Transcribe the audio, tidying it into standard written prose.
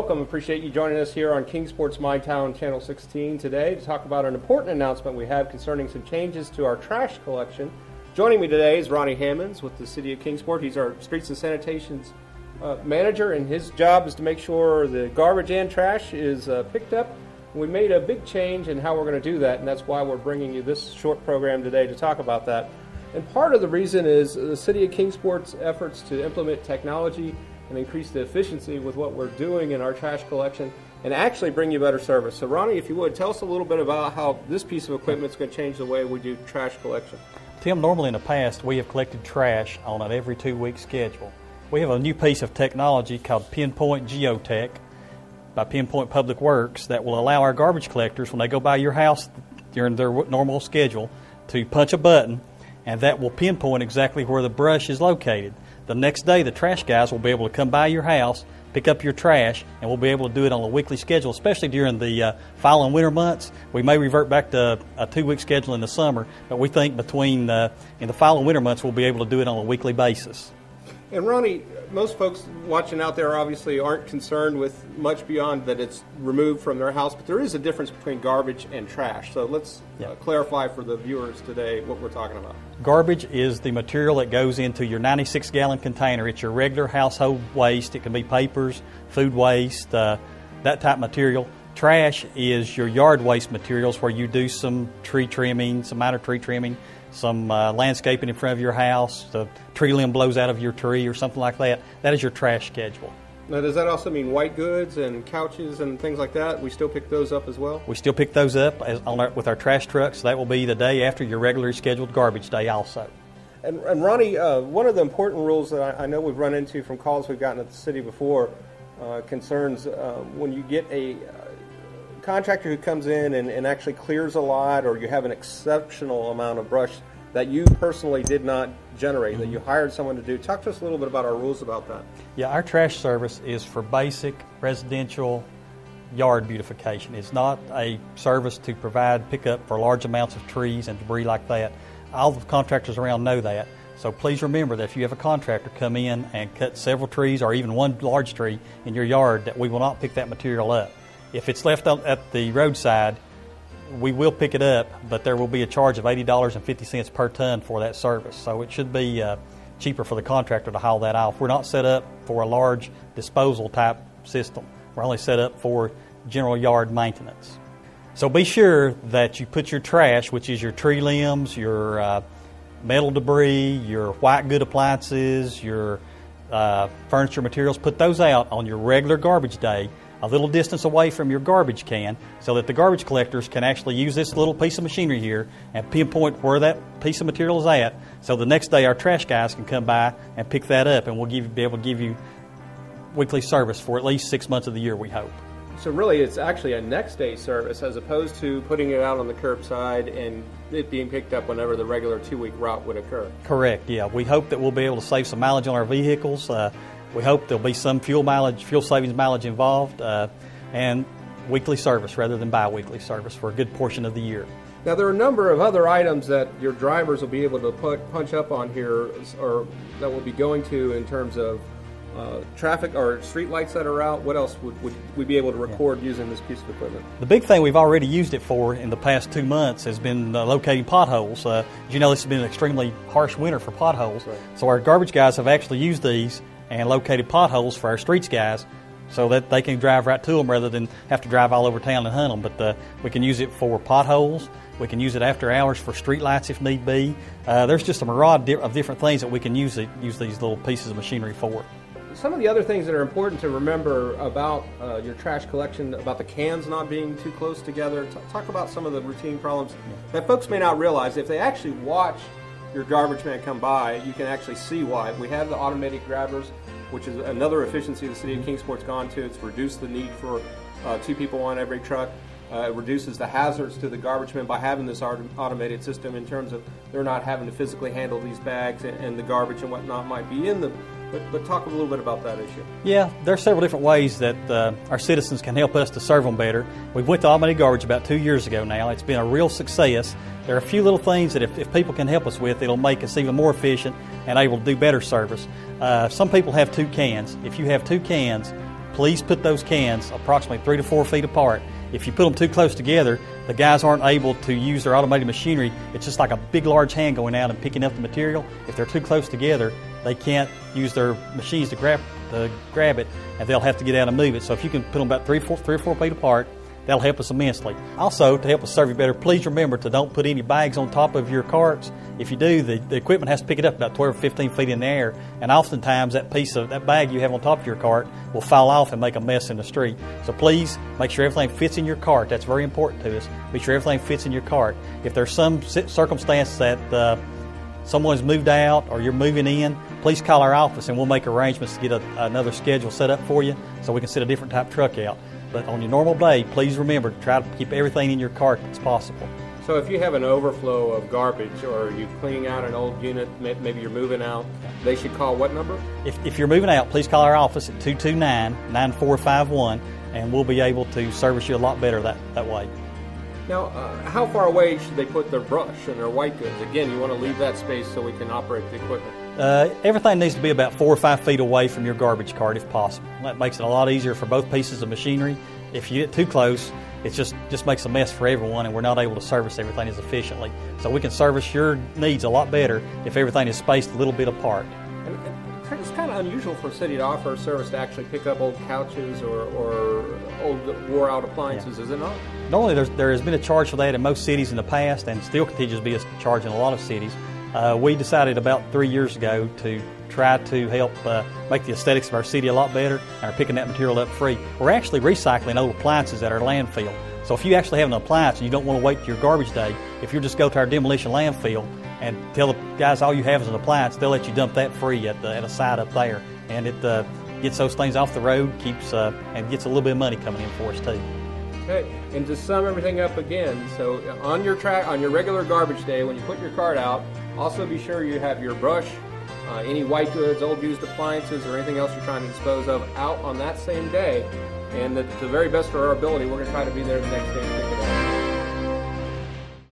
welcome. Appreciate you joining us here on Kingsport's My Town Channel 16 today to talk about an important announcement we have concerning some changes to our trash collection. Joining me today is Ronnie Hammonds with the City of Kingsport. He's our Streets and Sanitation manager, and his job is to make sure the garbage and trash is picked up. We made a big change in how we're going to do that, and that's why we're bringing you this short program today to talk about that. And part of the reason is the City of Kingsport's efforts to implement technology and increase the efficiency with what we're doing in our trash collection and actually bring you better service. So Ronnie, if you would, tell us a little bit about how this piece of equipment is going to change the way we do trash collection. Tim, normally in the past we have collected trash on an every 2-week schedule. We have a new piece of technology called Pinpoint Geotech by Pinpoint Public Works that will allow our garbage collectors, when they go by your house during their normal schedule, to punch a button, and that will pinpoint exactly where the brush is located. The next day, the trash guys will be able to come by your house, pick up your trash, and we'll be able to do it on a weekly schedule, especially during the fall and winter months. We may revert back to a 2-week schedule in the summer, but we think between in the fall and winter months, we'll be able to do it on a weekly basis. And Ronnie, most folks watching out there obviously aren't concerned with much beyond that it's removed from their house, but there is a difference between garbage and trash. So let's clarify for the viewers today what we're talking about. Garbage is the material that goes into your 96-gallon container. It's your regular household waste. It can be papers, food waste, that type of material. Trash is your yard waste materials where you do some tree trimming, some minor tree trimming, some landscaping in front of your house, the tree limb blows out of your tree or something like that. That is your trash schedule. Now, does that also mean white goods and couches and things like that? We still pick those up as well? We still pick those up with our trash trucks. That will be the day after your regularly scheduled garbage day also. And Ronnie, one of the important rules that I know we've run into from calls we've gotten at the city before concerns when you get a contractor who comes in and actually clears a lot, or you have an exceptional amount of brush that you personally did not generate, that you hired someone to do. Talk to us a little bit about our rules about that. Yeah, our trash service is for basic residential yard beautification. It's not a service to provide pickup for large amounts of trees and debris like that. All the contractors around know that. So please remember that if you have a contractor come in and cut several trees or even one large tree in your yard, that we will not pick that material up. If it's left at the roadside, we will pick it up, but there will be a charge of $80.50 per ton for that service. So it should be cheaper for the contractor to haul that off. We're not set up for a large disposal type system. We're only set up for general yard maintenance. So be sure that you put your trash, which is your tree limbs, your metal debris, your white good appliances, your furniture materials, put those out on your regular garbage day, a little distance away from your garbage can, so that the garbage collectors can actually use this little piece of machinery here and pinpoint where that piece of material is at, so the next day our trash guys can come by and pick that up, and we'll be able to give you weekly service for at least 6 months of the year, we hope. So really it's actually a next day service as opposed to putting it out on the curbside and it being picked up whenever the regular 2-week route would occur. Correct, yeah. We hope that we'll be able to save some mileage on our vehicles. We hope there'll be some fuel savings mileage involved, and weekly service rather than bi-weekly service for a good portion of the year. Now, there are a number of other items that your drivers will be able to punch up on here, or that we'll be going to in terms of traffic or street lights that are out. What else would we be able to record using this piece of equipment? The big thing we've already used it for in the past 2 months has been locating potholes. As you know, this has been an extremely harsh winter for potholes. Right. So our garbage guys have actually used these and located potholes for our streets guys so that they can drive right to them rather than have to drive all over town and hunt them. But we can use it for potholes. We can use it after hours for street lights if need be. There's just a myriad of different things that we can use these little pieces of machinery for. Some of the other things that are important to remember about your trash collection, about the cans not being too close together. Talk about some of the routine problems that folks may not realize. If they actually watch your garbage man come by, you can actually see why. We have the automated grabbers, which is another efficiency the City of Kingsport's gone to. It's reduced the need for 2 people on every truck. It reduces the hazards to the garbage men by having this automated system in terms of they're not having to physically handle these bags and the garbage and whatnot might be in them. But talk a little bit about that issue. Yeah, there are several different ways that our citizens can help us to serve them better. We went to automated garbage about 2 years ago now. It's been a real success. There are a few little things that if people can help us with, it'll make us even more efficient and able to do better service. Some people have 2 cans. If you have 2 cans, please put those cans approximately 3 to 4 feet apart. If you put them too close together, the guys aren't able to use their automated machinery. It's just like a big, large hand going out and picking up the material. If they're too close together, they can't use their machines to grab it, and they'll have to get out and move it. So if you can put them about 3 or 4 feet apart, that'll help us immensely. Also, to help us serve you better, please remember to don't put any bags on top of your carts. If you do, the equipment has to pick it up about 12 or 15 feet in the air, and oftentimes that bag you have on top of your cart will fall off and make a mess in the street. So please make sure everything fits in your cart. That's very important to us. Make sure everything fits in your cart. If there's some circumstance that someone's moved out or you're moving in, please call our office and we'll make arrangements to get another schedule set up for you so we can set a different type of truck out. But on your normal day, please remember to try to keep everything in your cart that's possible. So if you have an overflow of garbage or you're cleaning out an old unit, maybe you're moving out, they should call what number? If you're moving out, please call our office at 229-9451, and we'll be able to service you a lot better that way. Now, how far away should they put their brush and their white goods? Again, you want to leave that space so we can operate the equipment. Everything needs to be about 4 or 5 feet away from your garbage cart if possible. That makes it a lot easier for both pieces of machinery. If you get too close, it just makes a mess for everyone, and we're not able to service everything as efficiently. So we can service your needs a lot better if everything is spaced a little bit apart. And it's kind of unusual for a city to offer a service to actually pick up old couches or old wore-out appliances, is it not? Normally there has been a charge for that in most cities in the past, and still continues to be a charge in a lot of cities. We decided about 3 years ago to try to help make the aesthetics of our city a lot better and are picking that material up free. We're actually recycling old appliances at our landfill. So if you actually have an appliance and you don't want to wait till your garbage day, if you just go to our demolition landfill and tell the guys all you have is an appliance, they'll let you dump that free at a site up there. And it gets those things off the road, keeps and gets a little bit of money coming in for us too. Okay, and to sum everything up again, so on your regular garbage day, when you put your cart out, also be sure you have your brush, any white goods, old used appliances, or anything else you're trying to dispose of out on that same day. And to the very best of our ability, we're going to try to be there the next day to pick it up.